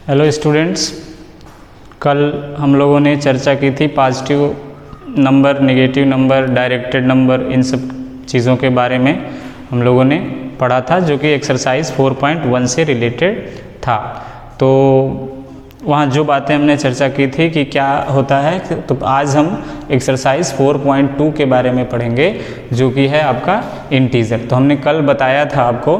Hello students, कल हम लोगों ने चर्चा की थी positive number, negative number, directed number, इन सब चीज़ों के बारे में हम लोगों ने पढ़ा था, जो कि एक्सरसाइज 4.1 से रिलेटेड था। तो वहाँ जो बातें हमने चर्चा की थी कि क्या होता है, तो आज हम एक्सरसाइज 4.2 के बारे में पढ़ेंगे, जो कि है आपका इंटीजर। तो हमने कल बताया था आपको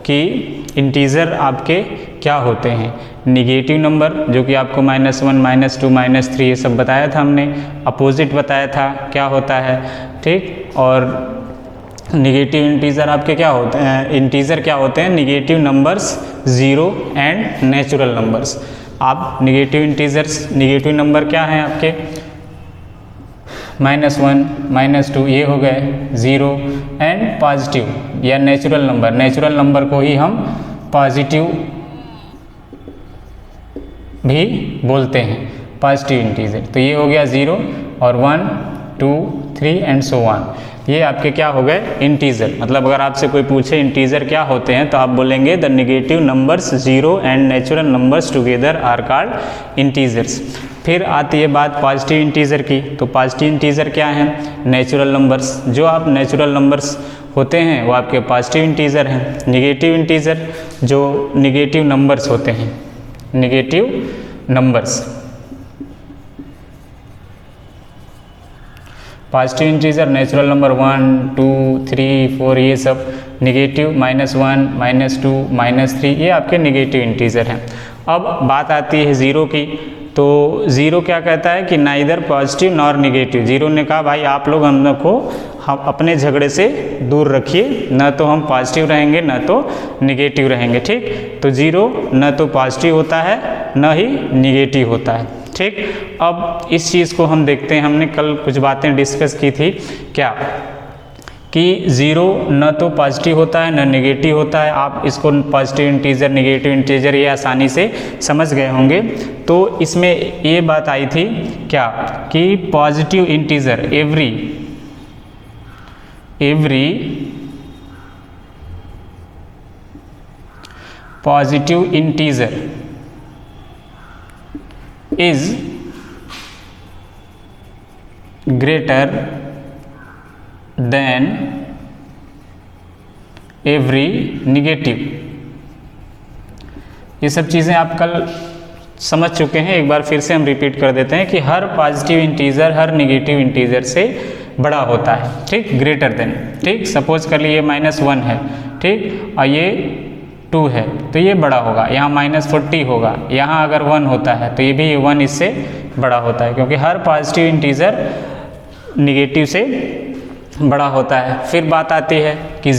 कि इंटीजर आपके क्या होते हैं। निगेटिव नंबर जो कि आपको -1, -2, -3 ये सब बताया था हमने। अपोजिट बताया था क्या होता है, ठीक। और निगेटिव इंटीजर आपके क्या होते हैं, इंटीजर क्या होते हैं, negative numbers, zero and natural numbers. आप निगेटिव इंटीजर्स, निगेटिव नंबर क्या हैं आपके, -1, -2 ये हो गए, ज़ीरो एंड पॉजिटिव या नेचुरल नंबर। नेचुरल नंबर को ही हम पॉजिटिव भी बोलते हैं, पॉजिटिव इंटीजर। तो ये हो गया 0 और 1, 2, 3 एंड सो ऑन। ये आपके क्या हो गए, इंटीजर। मतलब अगर आपसे कोई पूछे इंटीजर क्या होते हैं, तो आप बोलेंगे the negative numbers 0 and natural numbers together are called integers. फिर आती है बात पॉजिटिव इंटीजर की। तो पॉजिटिव इंटीजर क्या है, नेचुरल नंबर्स। जो आप नेचुरल नंबर्स होते हैं वो आपके पॉजिटिव इंटीजर हैं। निगेटिव इंटीजर जो निगेटिव नंबर्स होते हैं, negative numbers. Positive integer natural number 1, 2, 3, 4 ये सब निगेटिव, -1, -2, -3 ये आपके निगेटिव इंटीजर हैं। अब बात आती है ज़ीरो की। तो ज़ीरो क्या कहता है कि neither positive nor negative. Zero ने कहा भाई आप लोग हम लोग को हम अपने झगड़े से दूर रखिए, न तो हम पॉजिटिव रहेंगे न तो निगेटिव रहेंगे, ठीक। तो ज़ीरो न तो पॉजिटिव होता है न ही निगेटिव होता है, ठीक। अब इस चीज़ को हम देखते हैं। हमने कल कुछ बातें डिस्कस की थी क्या, कि ज़ीरो न तो पॉजिटिव होता है न नेगेटिव होता है। आप इसको पॉजिटिव इंटीजर, नेगेटिव इंटीजर ये आसानी से समझ गए होंगे। तो इसमें ये बात आई थी क्या, कि positive integer every positive integer is greater than every negative। ये सब चीज़ें आप कल समझ चुके हैं, एक बार फिर से हम रिपीट कर देते हैं कि हर पॉजिटिव इंटीजर हर निगेटिव इंटीजर से बड़ा होता है, ठीक, ग्रेटर देन, ठीक। सपोज कर लिए -1 है, ठीक, और ये 2 है तो ये बड़ा होगा। यहाँ -40 होगा, यहाँ अगर 1 होता है तो ये भी 1 इससे बड़ा होता है, क्योंकि हर पॉजिटिव इंटीजर निगेटिव से बड़ा होता है। फिर बात आती है कि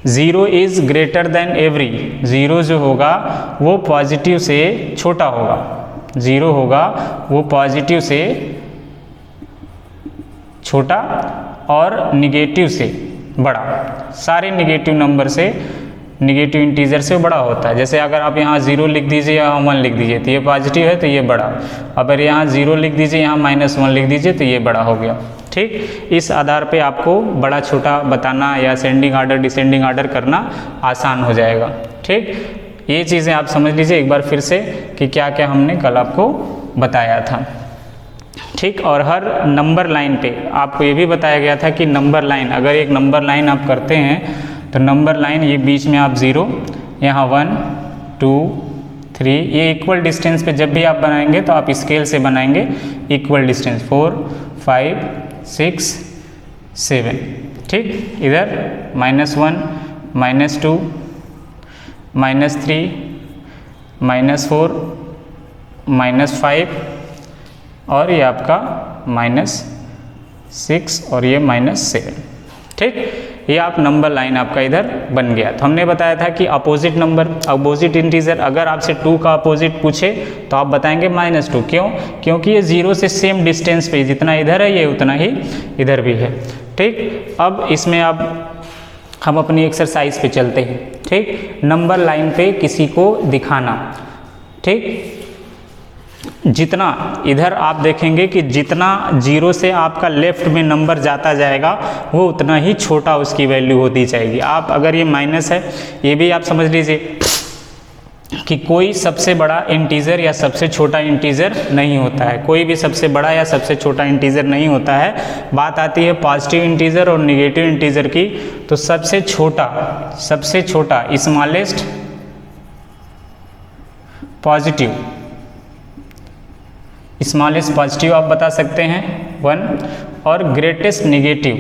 zero is greater than every. Zero जो होगा वो पॉजिटिव से छोटा होगा, ज़ीरो होगा वो पॉजिटिव से छोटा और निगेटिव से बड़ा। सारे निगेटिव नंबर से, निगेटिव इंटीजर से बड़ा होता है। जैसे अगर आप यहाँ 0 लिख दीजिए, यहाँ 1 लिख दीजिए तो ये पॉजिटिव है तो ये बड़ा। अगर यहाँ 0 लिख दीजिए, यहाँ -1 लिख दीजिए तो ये बड़ा हो गया, ठीक। इस आधार पे आपको बड़ा छोटा बताना या असेंडिंग ऑर्डर डिसेंडिंग ऑर्डर करना आसान हो जाएगा, ठीक। ये चीज़ें आप समझ लीजिए एक बार फिर से कि क्या क्या हमने कल आपको बताया था, ठीक। और हर नंबर लाइन पे आपको ये भी बताया गया था कि नंबर लाइन, अगर एक नंबर लाइन आप करते हैं तो नंबर लाइन ये बीच में आप 0, यहाँ 1, 2, 3 ये इक्वल डिस्टेंस पे जब भी आप बनाएंगे तो आप स्केल से बनाएंगे इक्वल डिस्टेंस 4, 5, 6, 7, ठीक। इधर -1, -2, -3, -4, -5 और ये आपका -6 और ये -7, ठीक। ये आप नंबर लाइन आपका इधर बन गया। तो हमने बताया था कि अपोजिट नंबर, अपोजिट इंटीजर, अगर आपसे 2 का अपोजिट पूछे तो आप बताएंगे -2। क्यों? क्योंकि ये 0 से सेम डिस्टेंस पे, जितना इधर है ये उतना ही इधर भी है, ठीक। अब इसमें अब हम अपनी एक्सरसाइज पे चलते हैं, ठीक। नंबर लाइन पे किसी को दिखाना, ठीक। जितना इधर आप देखेंगे कि जितना 0 से आपका लेफ्ट में नंबर जाता जाएगा वो उतना ही छोटा उसकी वैल्यू होती जाएगी। आप अगर ये माइनस है, ये भी आप समझ लीजिए कि कोई सबसे बड़ा इंटीजर या सबसे छोटा इंटीजर नहीं होता है, कोई भी सबसे बड़ा या सबसे छोटा इंटीजर नहीं होता है। बात आती है पॉजिटिव इंटीजर और निगेटिव इंटीजर की, तो सबसे छोटा स्मॉलेस्ट पॉजिटिव आप बता सकते हैं 1, और ग्रेटेस्ट निगेटिव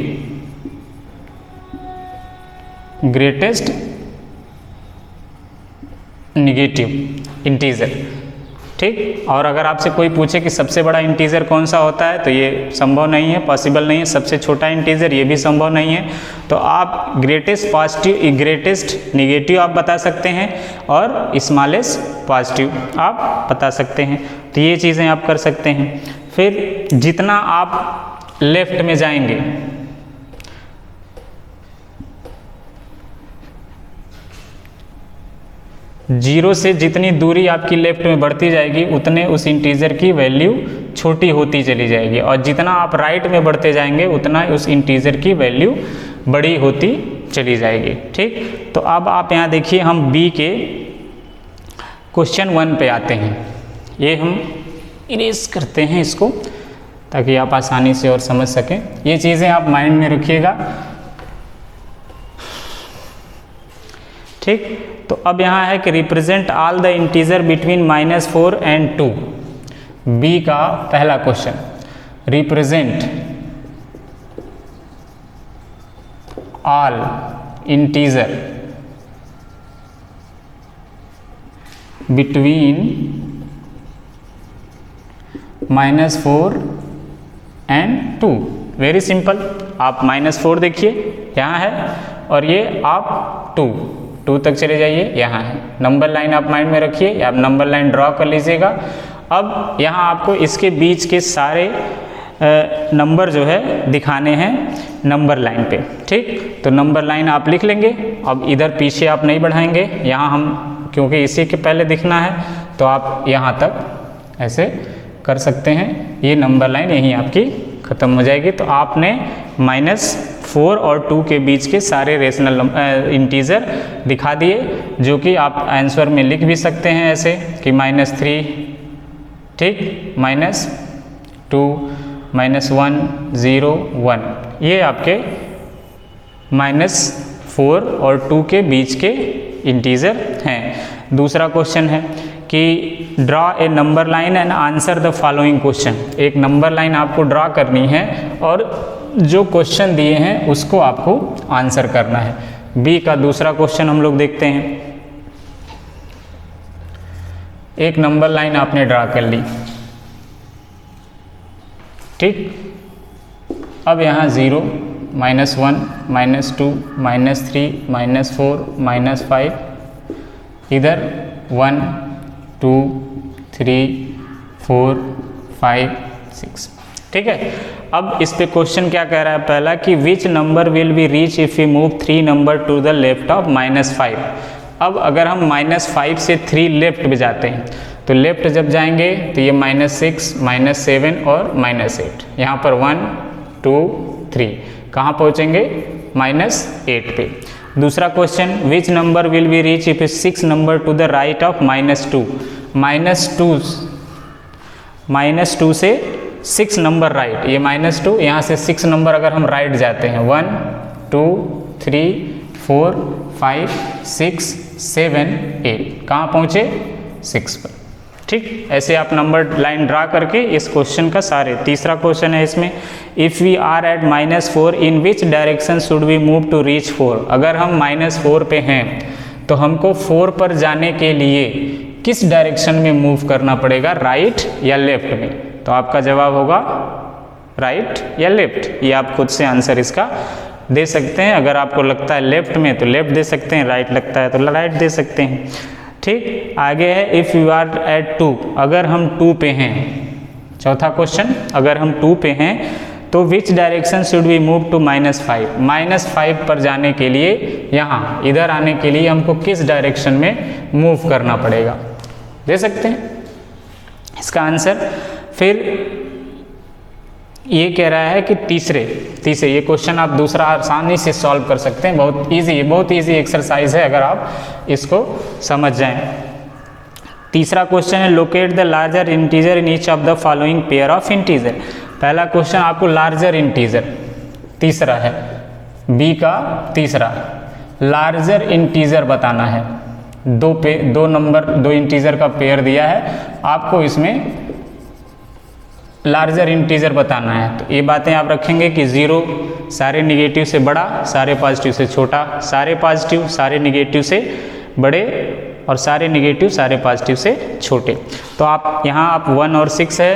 इंटीजर, ठीक। और अगर आपसे कोई पूछे कि सबसे बड़ा इंटीजर कौन सा होता है, तो ये संभव नहीं है, पॉसिबल नहीं है। सबसे छोटा इंटीजर, ये भी संभव नहीं है। तो आप ग्रेटेस्ट निगेटिव आप बता सकते हैं और स्मॉलेस्ट पॉजिटिव आप बता सकते हैं। तो ये चीज़ें आप कर सकते हैं। फिर जितना आप लेफ्ट में जाएंगे, जीरो से जितनी दूरी आपकी लेफ्ट में बढ़ती जाएगी उतने उस इंटीजर की वैल्यू छोटी होती चली जाएगी, और जितना आप राइट में बढ़ते जाएंगे उतना उस इंटीजर की वैल्यू बड़ी होती चली जाएगी, ठीक। तो अब आप यहाँ देखिए, हम बी के क्वेश्चन 1 पे आते हैं। ये हम इरेज करते हैं इसको ताकि आप आसानी से और समझ सकें। ये चीज़ें आप माइंड में रखिएगा, ठीक। तो अब यहाँ है कि represent all the integer between -4 and 2। B का पहला question, represent all integer between -4 and 2। Very simple, आप -4 देखिए यहाँ है, और ये आप 2 तक चले जाइए, यहाँ है। नंबर लाइन आप माइंड में रखिए, आप नंबर लाइन ड्रॉ कर लीजिएगा। अब यहाँ आपको इसके बीच के सारे नंबर जो है दिखाने हैं नंबर लाइन पे, ठीक। तो नंबर लाइन आप लिख लेंगे। अब इधर पीछे आप नहीं बढ़ाएंगे, यहाँ हम क्योंकि इसी के पहले दिखना है, तो आप यहाँ तक ऐसे कर सकते हैं। ये नंबर लाइन यहीं आपकी ख़त्म हो जाएगी। तो आपने -4 और 2 के बीच के सारे रेशनल इंटीजर दिखा दिए, जो कि आप आंसर में लिख भी सकते हैं ऐसे कि -3, ठीक, -2, -1, 0, 1। ये आपके -4 और 2 के बीच के इंटीजर हैं। दूसरा क्वेश्चन है कि draw a number line and answer the following question. एक नंबर लाइन आपको ड्रा करनी है और जो क्वेश्चन दिए हैं उसको आपको आंसर करना है। बी का दूसरा क्वेश्चन हम लोग देखते हैं। एक नंबर लाइन आपने ड्रा कर ली, ठीक। अब यहाँ 0, -1, -2, -3, -4, -5, इधर 1, 2, 3, 4, 5, 6, ठीक है। अब इस पे क्वेश्चन क्या कह रहा है, पहला कि which number will be reach if you move 3 number two the left of -5। अब अगर हम -5 से 3 लेफ्ट में जाते हैं, तो लेफ्ट जब जाएंगे तो ये -6, -7 और -8। यहाँ पर 1, 2, 3 कहाँ पहुँचेंगे, -8 पे। दूसरा question, which number will be reach if 6 number two the right of -2। -2 से 6 नंबर राइट, ये -2, यहाँ से 6 नंबर अगर हम राइट जाते हैं 1, 2, 3, 4, 5, 6, 7, 8 कहाँ पहुँचे, 6 पर, ठीक। ऐसे आप नंबर लाइन ड्रा करके इस क्वेश्चन का सारे। तीसरा क्वेश्चन है इसमें, if we are at -4 in which direction should we move to reach 4। अगर हम -4 पे हैं तो हमको 4 पर जाने के लिए किस डायरेक्शन में मूव करना पड़ेगा, राइट या लेफ्ट में। तो आपका जवाब होगा राइट या लेफ्ट। ये आप खुद से आंसर इसका दे सकते हैं। अगर आपको लगता है लेफ्ट में तो लेफ्ट दे सकते हैं, राइट लगता है तो राइट दे सकते हैं, ठीक। आगे है, इफ़ यू आर एट 2, अगर हम 2 पे हैं। चौथा क्वेश्चन, अगर हम 2 पे हैं तो which direction should we move to -5। -5 पर जाने के लिए, यहाँ इधर आने के लिए हमको किस डायरेक्शन में मूव करना पड़ेगा, दे सकते हैं। इसका आंसर। फिर ये कह रहा है कि तीसरे ये क्वेश्चन आप दूसरा आसानी से सॉल्व कर सकते हैं, बहुत ईजी एक्सरसाइज है अगर आप इसको समझ जाएं। तीसरा क्वेश्चन है locate the larger integer in each of the following pair of integer. पहला क्वेश्चन आपको लार्जर इंटीजर, तीसरा है बी का तीसरा, लार्जर इंटीजर बताना है। दो नंबर, दो इंटीजर का पेयर दिया है, आपको इसमें लार्जर इंटीजर बताना है। तो ये बातें आप रखेंगे कि 0 सारे निगेटिव से बड़ा, सारे पॉजिटिव से छोटा, सारे पॉजिटिव सारे निगेटिव से बड़े, और सारे निगेटिव सारे पॉजिटिव से छोटे। तो आप यहाँ आप 1 और 6 है,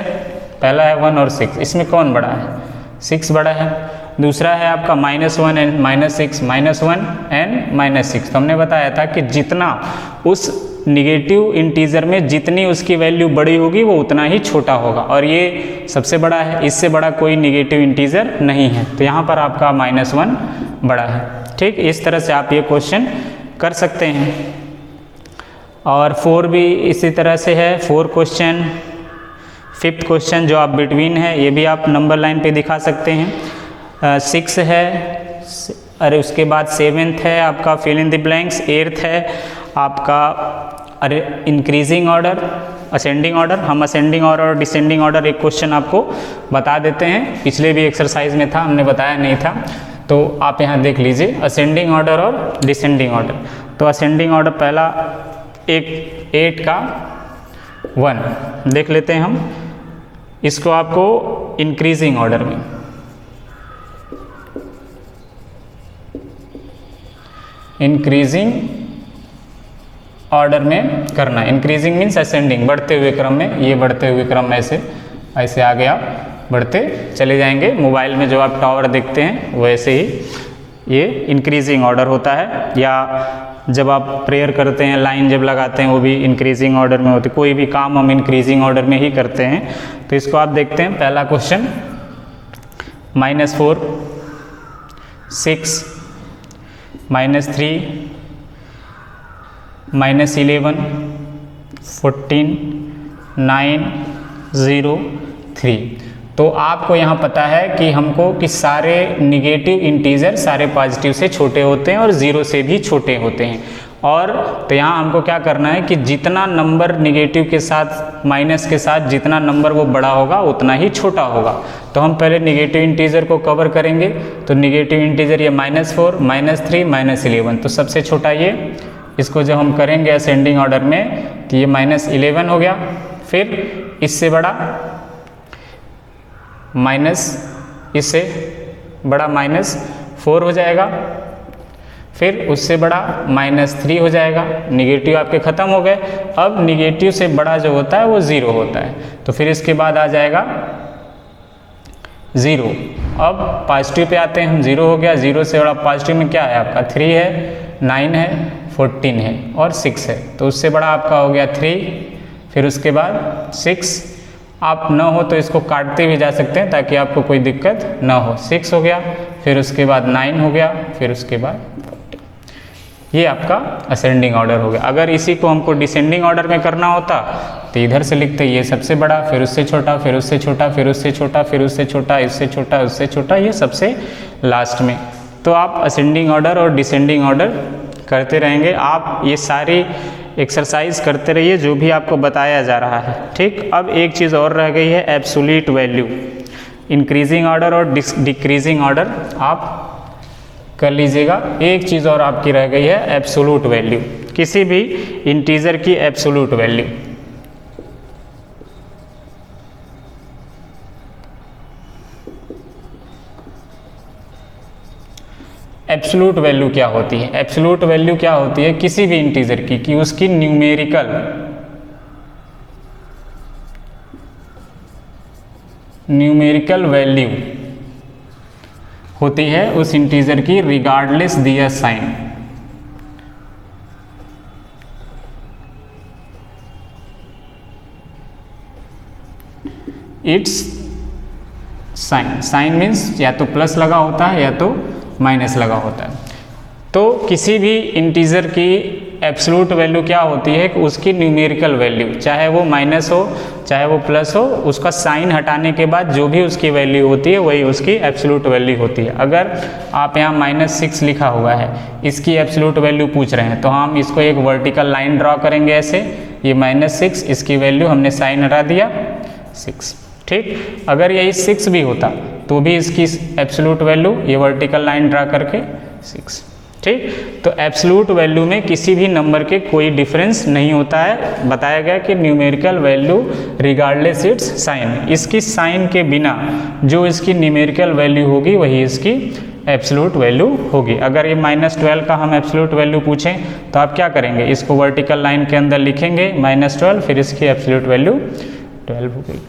पहला है 1 और 6, इसमें कौन बड़ा है? 6 बड़ा है। दूसरा है आपका -1 एंड -6, -1 एंड -6। तो हमने बताया था कि जितना उस निगेटिव इंटीजर में जितनी उसकी वैल्यू बड़ी होगी वो उतना ही छोटा होगा, और ये सबसे बड़ा है, इससे बड़ा कोई निगेटिव इंटीजर नहीं है। तो यहाँ पर आपका -1 बड़ा है। ठीक, इस तरह से आप ये क्वेश्चन कर सकते हैं। और 4 भी इसी तरह से है। 4 क्वेश्चन, 5th क्वेश्चन जो आप बिटवीन है, ये भी आप नंबर लाइन पे दिखा सकते हैं। 6 है, अरे उसके बाद 7th है आपका fill in the blanks, 8th है आपका अरे इंक्रीजिंग ऑर्डर, असेंडिंग ऑर्डर। हम असेंडिंग ऑर्डर और डिसेंडिंग ऑर्डर एक क्वेश्चन आपको बता देते हैं, पिछले भी एक्सरसाइज में था, हमने बताया नहीं था, तो आप यहाँ देख लीजिए असेंडिंग ऑर्डर और डिसेंडिंग ऑर्डर। तो असेंडिंग ऑर्डर पहला एक 8 का 1 देख लेते हैं हम, इसको आपको इंक्रीजिंग ऑर्डर में, इंक्रीजिंग ऑर्डर में करना है। इंक्रीजिंग मीन्स असेंडिंग, बढ़ते हुए क्रम में, ये बढ़ते हुए क्रम में ऐसे आगे आप बढ़ते चले जाएंगे। मोबाइल में जो आप टावर देखते हैं वैसे ही ये इंक्रीजिंग ऑर्डर होता है, या जब आप प्रेयर करते हैं, लाइन जब लगाते हैं, वो भी इंक्रीजिंग ऑर्डर में होती है। कोई भी काम हम इंक्रीजिंग ऑर्डर में ही करते हैं। तो इसको आप देखते हैं, पहला क्वेश्चन -4, 6, -3, -11, 14, 9, 0, 3। तो आपको यहाँ पता है कि हमको कि सारे निगेटिव इंटीजर सारे पॉजिटिव से छोटे होते हैं और 0 से भी छोटे होते हैं। और तो यहाँ हमको क्या करना है कि जितना नंबर निगेटिव के साथ, माइनस के साथ जितना नंबर वो बड़ा होगा उतना ही छोटा होगा। तो हम पहले निगेटिव इंटीजर को कवर करेंगे। तो निगेटिव इंटीजर ये -4, -3, -11, तो सबसे छोटा ये, इसको जब हम करेंगे असेंडिंग ऑर्डर में तो ये -11 हो गया। फिर इससे बड़ा इससे बड़ा -4 हो जाएगा। फिर उससे बड़ा -3 हो जाएगा। निगेटिव आपके ख़त्म हो गए। अब निगेटिव से बड़ा जो होता है वो 0 होता है। तो फिर इसके बाद आ जाएगा 0। अब पॉजिटिव पे आते हैं हम, 0 हो गया। 0 से बड़ा पॉजिटिव में क्या है आपका? 3 है, 9 है, 14 है और 6 है। तो उससे बड़ा आपका हो गया 3। फिर उसके बाद 6, आप न हो तो इसको काटते भी जा सकते हैं ताकि आपको कोई दिक्कत ना हो। 6 हो गया, फिर उसके बाद 9 हो गया, फिर उसके बाद ये आपका असेंडिंग ऑर्डर हो गया। अगर इसी को हमको डिसेंडिंग ऑर्डर में करना होता तो इधर से लिखते ये सबसे बड़ा, फिर उससे छोटा, फिर उससे छोटा, फिर उससे छोटा, फिर उससे छोटा, इससे छोटा, उससे छोटा, ये सबसे लास्ट में। तो आप असेंडिंग ऑर्डर और डिसेंडिंग ऑर्डर करते रहेंगे। आप ये सारी एक्सरसाइज करते रहिए जो भी आपको बताया जा रहा है। ठीक, अब एक चीज़ और रह गई है, एब्सोल्यूट वैल्यू। इंक्रीजिंग ऑर्डर और डिक्रीजिंग ऑर्डर आप कर लीजिएगा। एक चीज़ और आपकी रह गई है, एब्सोल्यूट वैल्यू, किसी भी इंटीजर की एब्सोल्यूट वैल्यू। एब्सोल्यूट वैल्यू क्या होती है? एब्सोल्यूट वैल्यू क्या होती है किसी भी इंटीजर की, कि उसकी न्यूमेरिकल वैल्यू होती है उस इंटीजर की regardless their sign. Its sign, sign means या तो प्लस लगा होता है या तो माइनस लगा होता है। तो किसी भी इंटीजर की एब्सोल्यूट वैल्यू क्या होती है कि उसकी न्यूमेरिकल वैल्यू, चाहे वो माइनस हो चाहे वो प्लस हो, उसका साइन हटाने के बाद जो भी उसकी वैल्यू होती है वही उसकी एब्सोल्यूट वैल्यू होती है। अगर आप यहाँ -6 लिखा हुआ है, इसकी एब्सोल्यूट वैल्यू पूछ रहे हैं, तो हम इसको एक वर्टिकल लाइन ड्रॉ करेंगे ऐसे, ये -6, इसकी वैल्यू हमने साइन हटा दिया 6, ठीक। अगर यही 6 भी होता तो भी इसकी एब्सोल्यूट वैल्यू, ये वर्टिकल लाइन ड्रा करके 6, ठीक। तो एब्सोल्यूट वैल्यू में किसी भी नंबर के कोई डिफरेंस नहीं होता है। बताया गया कि numerical value regardless its sign, इसकी साइन के बिना जो इसकी न्यूमेरिकल वैल्यू होगी वही इसकी एब्सोल्यूट वैल्यू होगी। अगर ये -12 का हम एब्सोल्यूट वैल्यू पूछें तो आप क्या करेंगे, इसको वर्टिकल लाइन के अंदर लिखेंगे -12, फिर इसकी एब्सोल्यूट वैल्यू 12 हो गई।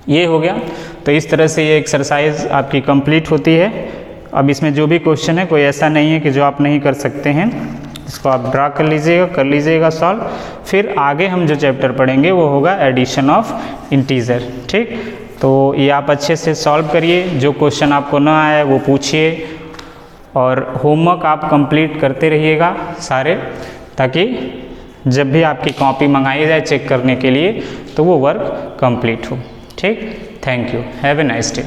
ये हो गया। तो इस तरह से ये एक्सरसाइज आपकी कंप्लीट होती है। अब इसमें जो भी क्वेश्चन है कोई ऐसा नहीं है कि जो आप नहीं कर सकते हैं, इसको आप ड्रा कर लीजिएगा सॉल्व। फिर आगे हम जो चैप्टर पढ़ेंगे वो होगा एडिशन ऑफ इंटीजर, ठीक। तो ये आप अच्छे से सॉल्व करिए, जो क्वेश्चन आपको ना आए वो पूछिए, और होमवर्क आप कंप्लीट करते रहिएगा सारे, ताकि जब भी आपकी कॉपी मंगाई जाए चेक करने के लिए तो वो वर्क कंप्लीट हो, ठीक। Thank you, have a nice day.